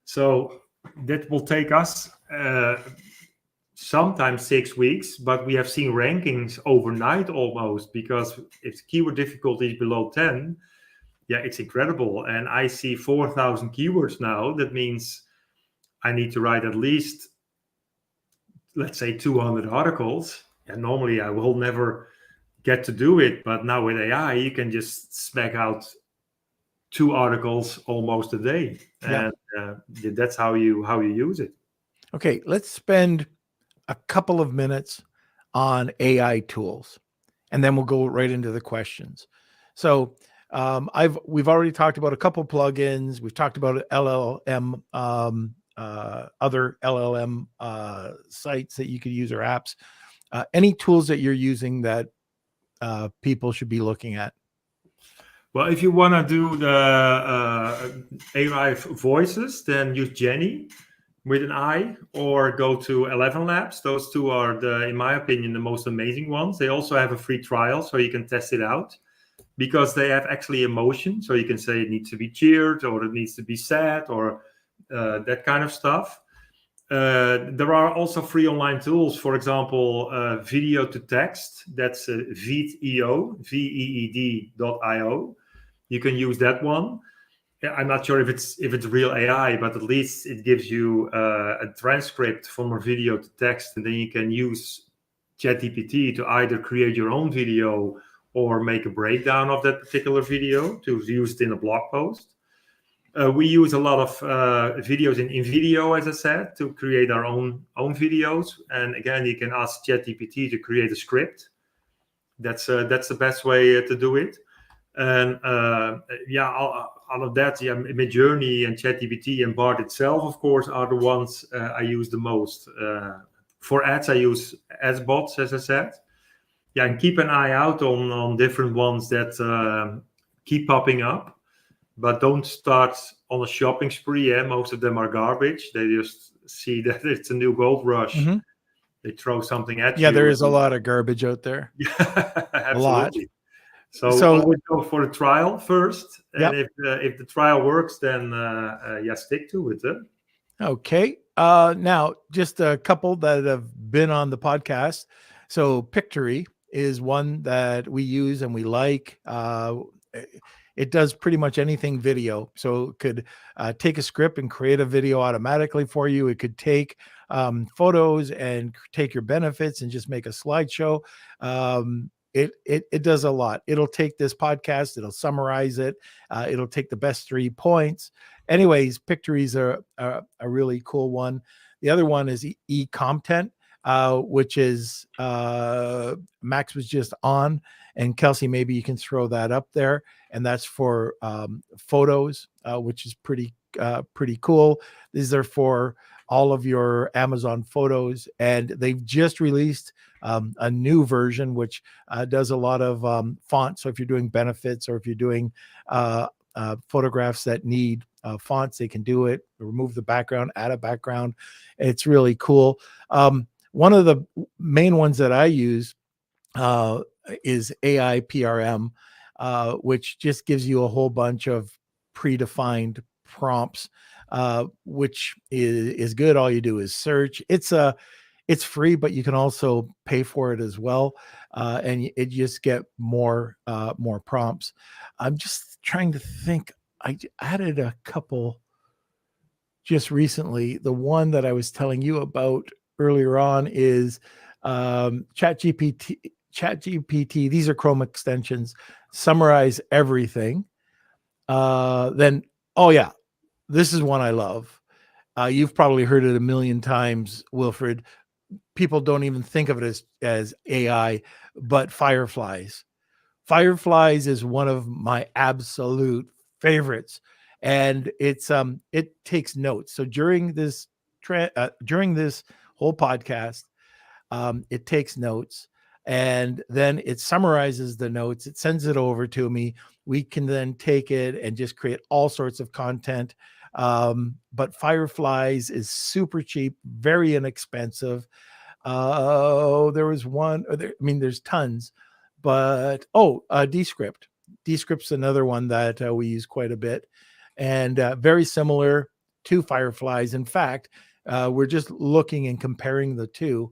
So that will take us sometimes 6 weeks, but we have seen rankings overnight almost, because if the keyword difficulty is below 10, it's incredible. And I see 4,000 keywords now. That means I need to write at least, let's say, 200 articles. And normally I will never get to do it, but now with AI, you can just smack out 2 articles almost a day. And that's how you use it. Okay, let's spend a couple of minutes on AI tools, and then we'll go right into the questions. So we've already talked about a couple plugins. We've talked about LLM, other LLM sites that you could use, or apps. Any tools that you're using that people should be looking at? Well, if you want to do the AI voices, then use Jenny with an I, or go to 11 Labs. Those 2 are, in my opinion, the most amazing ones. They also have a free trial, so you can test it out, because they have actually emotion. So you can say it needs to be cheered, or it needs to be sad, or that kind of stuff. There are also free online tools. For example, video to text. That's Veed.io, Veed.io. You can use that one. I'm not sure if it's real AI, but at least it gives you a transcript from a video to text, and then you can use ChatGPT to either create your own video or make a breakdown of that particular video to use it in a blog post. We use a lot of videos in video, as I said, to create our own videos. And again, you can ask ChatGPT to create a script. That's the best way to do it. And all of that, Midjourney and ChatGPT and Bard itself, of course, are the ones I use the most. For ads, I use AdsBots, as I said. And keep an eye out on different ones that keep popping up. But don't start on a shopping spree. Most of them are garbage. They just see that it's a new gold rush. Mm-hmm. They throw something at you. Yeah, there is a lot of garbage out there. Absolutely. A lot. So always go for the trial first. And if the trial works, then stick to it. Okay. Now, just a couple that have been on the podcast. So Pictory is one that we use and we like. It does pretty much anything video. So it could take a script and create a video automatically for you. It could take photos and take your benefits and just make a slideshow. It does a lot. It'll take this podcast, it'll summarize it, it'll take the best 3 points. Anyways, Pictory's a really cool one. The other one is eCommerce, which is Max was just on, and Kelsey, maybe you can throw that up there. And that's for photos, which is pretty pretty cool. These are for all of your Amazon photos, and they've just released a new version which does a lot of fonts. So if you're doing benefits, or if you're doing photographs that need fonts, they can do it. Remove the background, add a background. It's really cool. One of the main ones that I use is AI PRM, which just gives you a whole bunch of predefined prompts, which is good. All you do is search. It's free, but you can also pay for it as well, and it just get more prompts. I'm just trying to think. I added a couple just recently. The one that I was telling you about earlier on is ChatGPT. ChatGPT. These are Chrome extensions. Summarize everything. Then, oh yeah, this is one I love. You've probably heard it a million times, Wilfried. People don't even think of it as AI, but Fireflies. Fireflies is one of my absolute favorites, and it takes notes. So during this whole podcast, it takes notes, and then it summarizes the notes. It sends it over to me. We can then take it and just create all sorts of content. But Fireflies is super cheap, very inexpensive. There was one. There's tons, but Descript. Descript's another one that we use quite a bit, and very similar to Fireflies. In fact, we're just looking and comparing the two.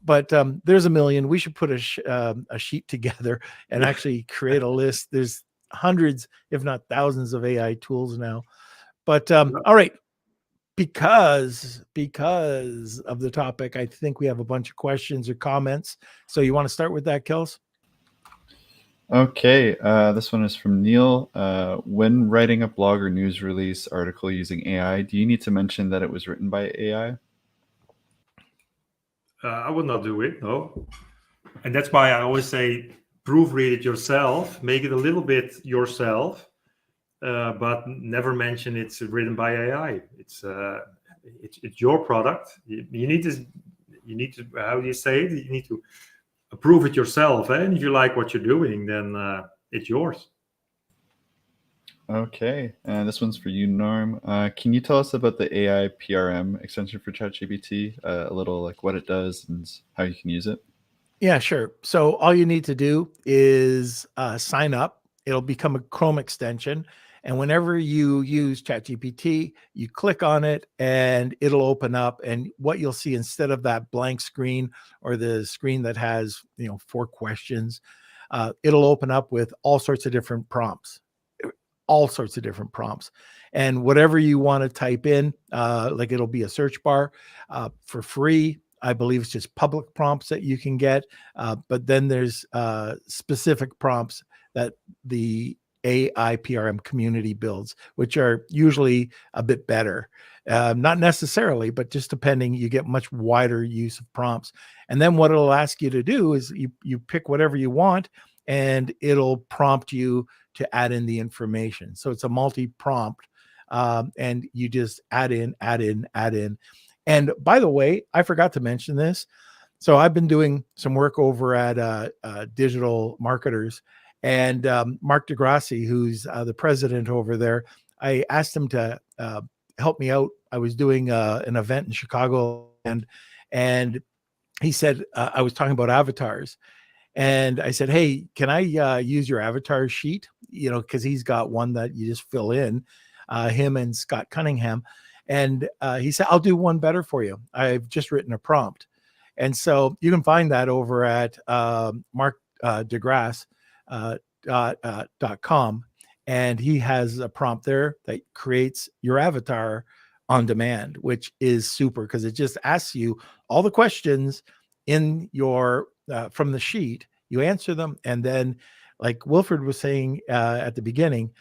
But there's a million. We should put a sheet together and actually create a list. There's hundreds, if not thousands, of AI tools now. But all right, because of the topic, I think we have a bunch of questions or comments. So you want to start with that, Kels? Okay, this one is from Neil. When writing a blog or news release article using AI, do you need to mention that it was written by AI? I would not do it, no. And that's why I always say proofread it yourself, make it a little bit yourself, but never mention it's written by AI. It's your product. You need to how do you say it? You need to approve it yourself. And if you like what you're doing, then it's yours. Okay, and this one's for you, Norm. Can you tell us about the AI PRM extension for ChatGPT? A little like what it does and how you can use it? Yeah, sure. So all you need to do is sign up. It'll become a Chrome extension. And whenever you use ChatGPT, you click on it and it'll open up. And what you'll see, instead of that blank screen or the screen that has 4 questions, it'll open up with all sorts of different prompts. And whatever you want to type in, like it'll be a search bar for free. I believe it's just public prompts that you can get. But then there's specific prompts that the AI PRM community builds, which are usually a bit better. Not necessarily, but just depending, you get much wider use of prompts. And then what it'll ask you to do is you pick whatever you want, and it'll prompt you to add in the information. So it's a multi-prompt, and you just add in. And by the way, I forgot to mention this. So I've been doing some work over at Digital Marketers, and Mark DeGrassi, who's the president over there, I asked him to help me out. I was doing an event in Chicago, and he said, I was talking about avatars. And I said, hey, can I use your avatar sheet? Because he's got one that you just fill in, him and Scott Cunningham. And he said, I'll do one better for you. I've just written a prompt. And so you can find that over at markdegrasse.com. And he has a prompt there that creates your avatar on demand, which is super because it just asks you all the questions in your from the sheet. You answer them, and then, like Wilfried was saying at the beginning,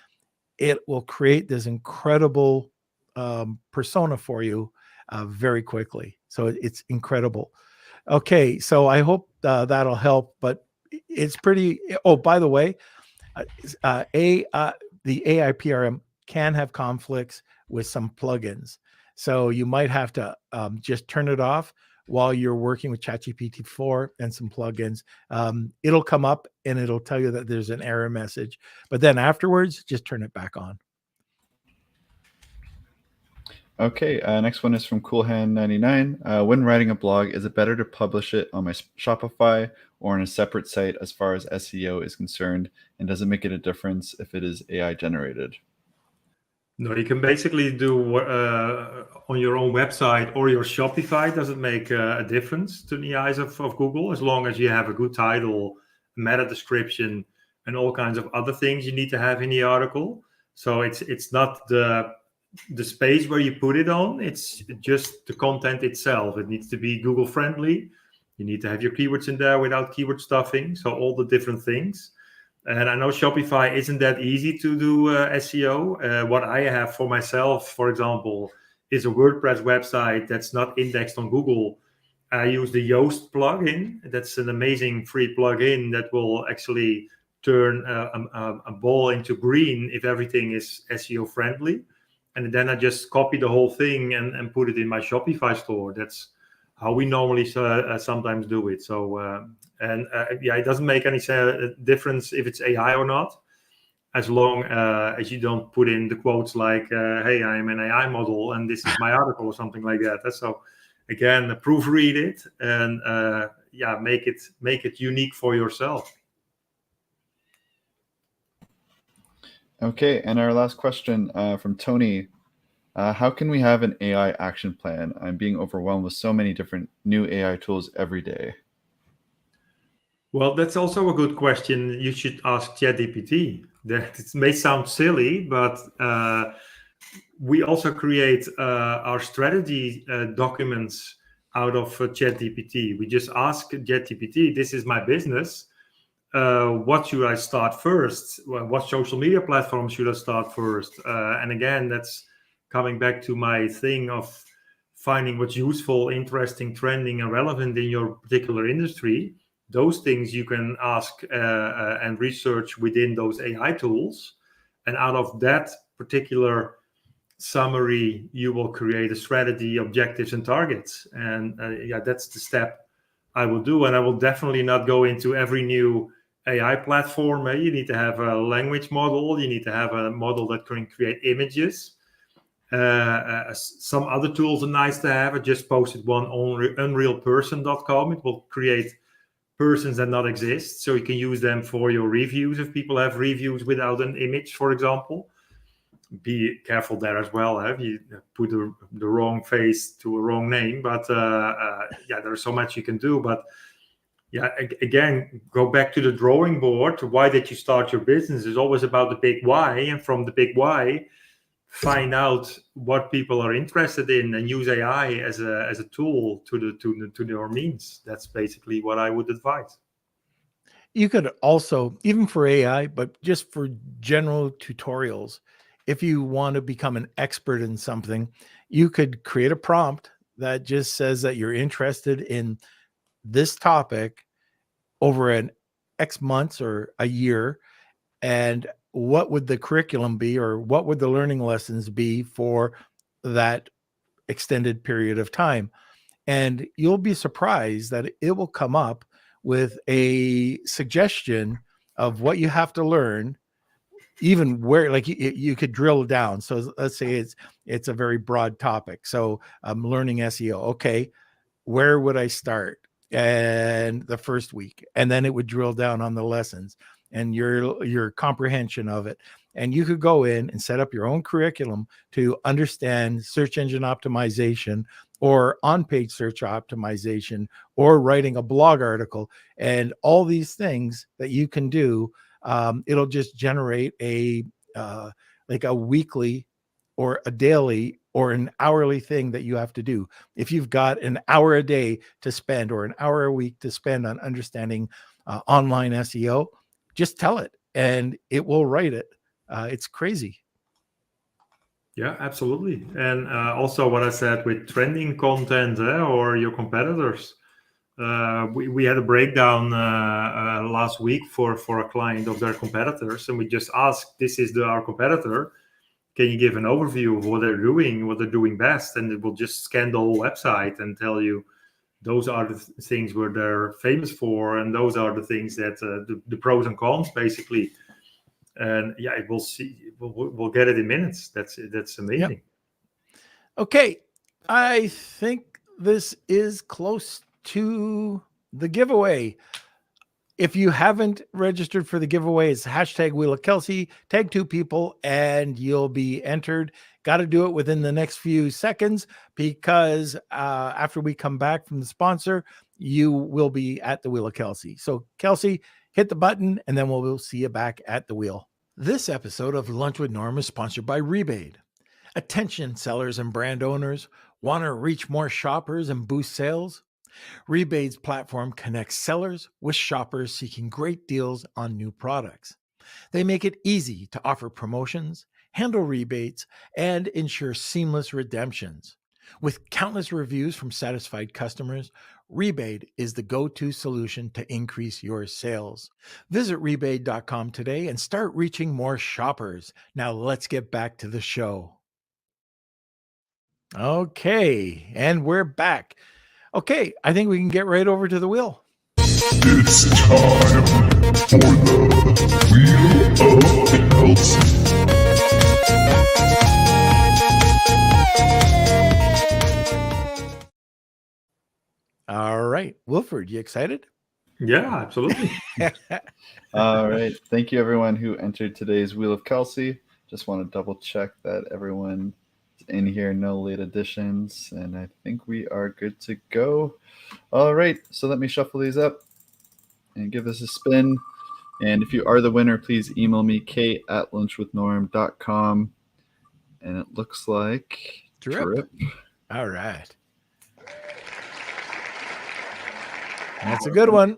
it will create this incredible persona for you very quickly. So it's incredible. Okay, so I hope that'll help. But it's pretty. Oh, by the way, the AI PRM can have conflicts with some plugins. So you might have to just turn it off while you're working with ChatGPT-4 and some plugins. It'll come up and it'll tell you that there's an error message, but then afterwards, just turn it back on. Okay, next one is from CoolHand99. When writing a blog, is it better to publish it on my Shopify or on a separate site as far as SEO is concerned? And does it make it a difference if it is AI generated? No, you can basically do on your own website or your Shopify. Doesn't make a difference to the eyes of Google, as long as you have a good title, meta description, and all kinds of other things you need to have in the article. So it's not the space where you put it on, it's just the content itself. It needs to be Google friendly. You need to have your keywords in there without keyword stuffing. So all the different things. And I know Shopify isn't that easy to do SEO. What I have for myself, for example, is a WordPress website that's not indexed on Google. I use the Yoast plugin. That's an amazing free plugin that will actually turn a ball into green if everything is SEO friendly. And then I just copy the whole thing and put it in my Shopify store. That's how we normally sometimes do it. So, it doesn't make any difference if it's AI or not, as long as you don't put in the quotes like, hey, I am an AI model and this is my article or something like that. So again, proofread it and make it unique for yourself. Okay, and our last question from Tony. How can we have an AI action plan? I'm being overwhelmed with so many different new AI tools every day. Well, that's also a good question. You should ask ChatGPT. That it may sound silly, but we also create our strategy documents out of ChatGPT. We just ask ChatGPT, this is my business. What should I start first? What social media platform should I start first? And again, that's coming back to my thing of finding what's useful, interesting, trending, and relevant in your particular industry. Those things you can ask and research within those AI tools. And out of that particular summary, you will create a strategy, objectives, and targets. And that's the step I will do. And I will definitely not go into every new AI platform. You need to have a language model. You need to have a model that can create images. Some other tools are nice to have. I just posted one on unrealperson.com. It will create persons that not exist, so you can use them for your reviews if people have reviews without an image, for example. Be careful there as well. If you put the wrong face to a wrong name, but there's so much you can do. But again, go back to the drawing board. Why did you start your business? Is always about the big why, and from the big why, find out what people are interested in and use AI as a tool to your means. That's basically what I would advise. You could also, even for AI, but just for general tutorials, if you want to become an expert in something, you could create a prompt that just says that you're interested in this topic over an X months or a year, and what would the curriculum be, or what would the learning lessons be for that extended period of time? And you'll be surprised that it will come up with a suggestion of what you have to learn, even where, like, you could drill down. So let's say it's a very broad topic. So I'm learning SEO. Okay, where would I start? And the first week, and then it would drill down on the lessons and your comprehension of it. And you could go in and set up your own curriculum to understand search engine optimization or on-page search optimization or writing a blog article and all these things that you can do. It'll just generate a weekly or a daily or an hourly thing that you have to do. If you've got an hour a day to spend or an hour a week to spend on understanding online SEO, just tell it and it will write it. It's crazy. Yeah, absolutely. And also what I said with trending content or your competitors, we had a breakdown last week for a client of their competitors, and we just asked, this is our competitor. can you give an overview of what they're doing best? And it will just scan the whole website and tell you those are the things where they're famous for, and those are the things that the pros and cons, basically. And yeah, it will see. We'll get it in minutes. That's amazing. Yep. Okay, I think this is close to the giveaway. If you haven't registered for the giveaway, it's hashtag Wheel of Kelsey. Tag 2 people and you'll be entered. Got to do it within the next few seconds, because after we come back from the sponsor, you will be at the Wheel of Kelsey. So Kelsey, hit the button and then we'll see you back at the wheel. This episode of Lunch with Norm is sponsored by Rebate. Attention sellers and brand owners, want to reach more shoppers and boost sales? Rebate's platform connects sellers with shoppers seeking great deals on new products. They make it easy to offer promotions, handle rebates, and ensure seamless redemptions. With countless reviews from satisfied customers, Rebate is the go-to solution to increase your sales. Visit rebate.com today and start reaching more shoppers. Now let's get back to the show. Okay, and we're back. Okay, I think we can get right over to the wheel. It's time for the Wheel of Kelsey. All right, Wilfried, you excited? Yeah, absolutely. All right. Thank you, everyone who entered today's Wheel of Kelsey. Just want to double check that everyone in here, no late additions, and I think we are good to go. All right, so let me shuffle these up and give this a spin. And if you are the winner, please email me, kate@lunchwithnorm.com. And it looks like Drip. All right. That's a good one.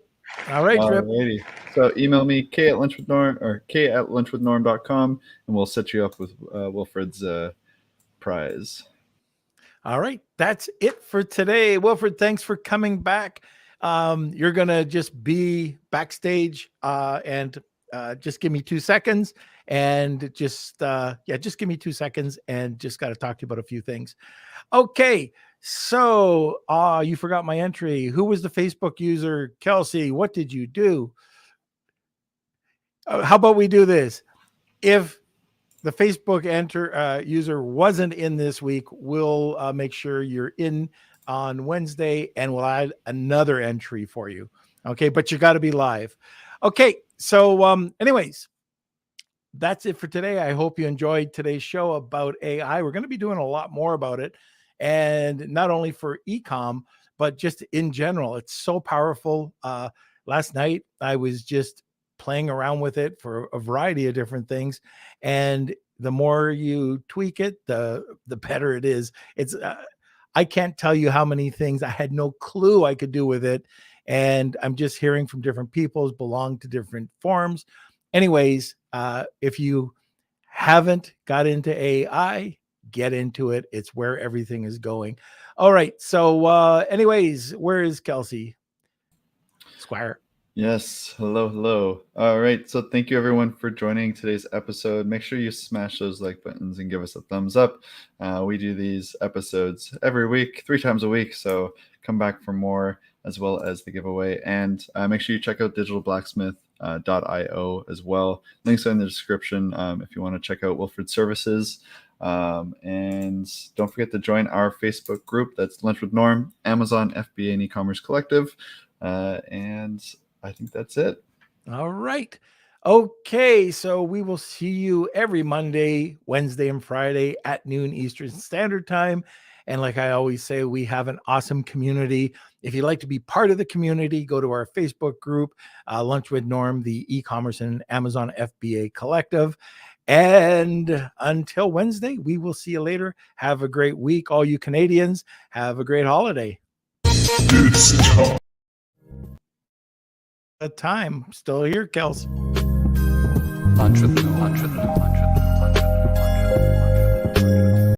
All right, Drip. Alrighty. So email me, k@lunchwithnorm or k@lunchwithnorm.com, and we'll set you up with Wilfried's prize. All right, that's it for today. Wilfried, thanks for coming back. You're gonna just be backstage and just give me 2 seconds, and just give me 2 seconds, and just got to talk to you about a few things. Okay, so you forgot my entry. Who was the Facebook user? Kelsey, what did you do? How about we do this? If the Facebook user wasn't in this week, we'll make sure you're in on Wednesday, and we'll add another entry for you. Okay, but you got to be live. Okay, so anyways, that's it for today. I hope you enjoyed today's show about AI. We're going to be doing a lot more about it, and not only for e-com, but just in general. It's so powerful. Last night, I was just playing around with it for a variety of different things, and the more you tweak it, the better it is. It's I can't tell you how many things I had no clue I could do with it, and I'm just hearing from different people, belong to different forums. Anyways, if you haven't got into AI, get into it. It's where everything is going. All right, so anyways, where is Kelsey? Squire. Yes. Hello. All right. So thank you, everyone, for joining today's episode. Make sure you smash those like buttons and give us a thumbs up. We do these episodes every week, 3 times a week. So come back for more, as well as the giveaway. And make sure you check out digitalblacksmith.io as well. Links are in the description if you want to check out Wilfried's services. And don't forget to join our Facebook group. That's Lunch with Norm, Amazon, FBA, and eCommerce Collective. And I think that's it. All right. Okay. So we will see you every Monday, Wednesday, and Friday at noon Eastern Standard Time. And like I always say, we have an awesome community. If you'd like to be part of the community, go to our Facebook group, Lunch with Norm, the e-commerce and Amazon FBA Collective. And until Wednesday, we will see you later. Have a great week. All you Canadians, have a great holiday. It's time. Time still here, Kels. Lunch with Norm.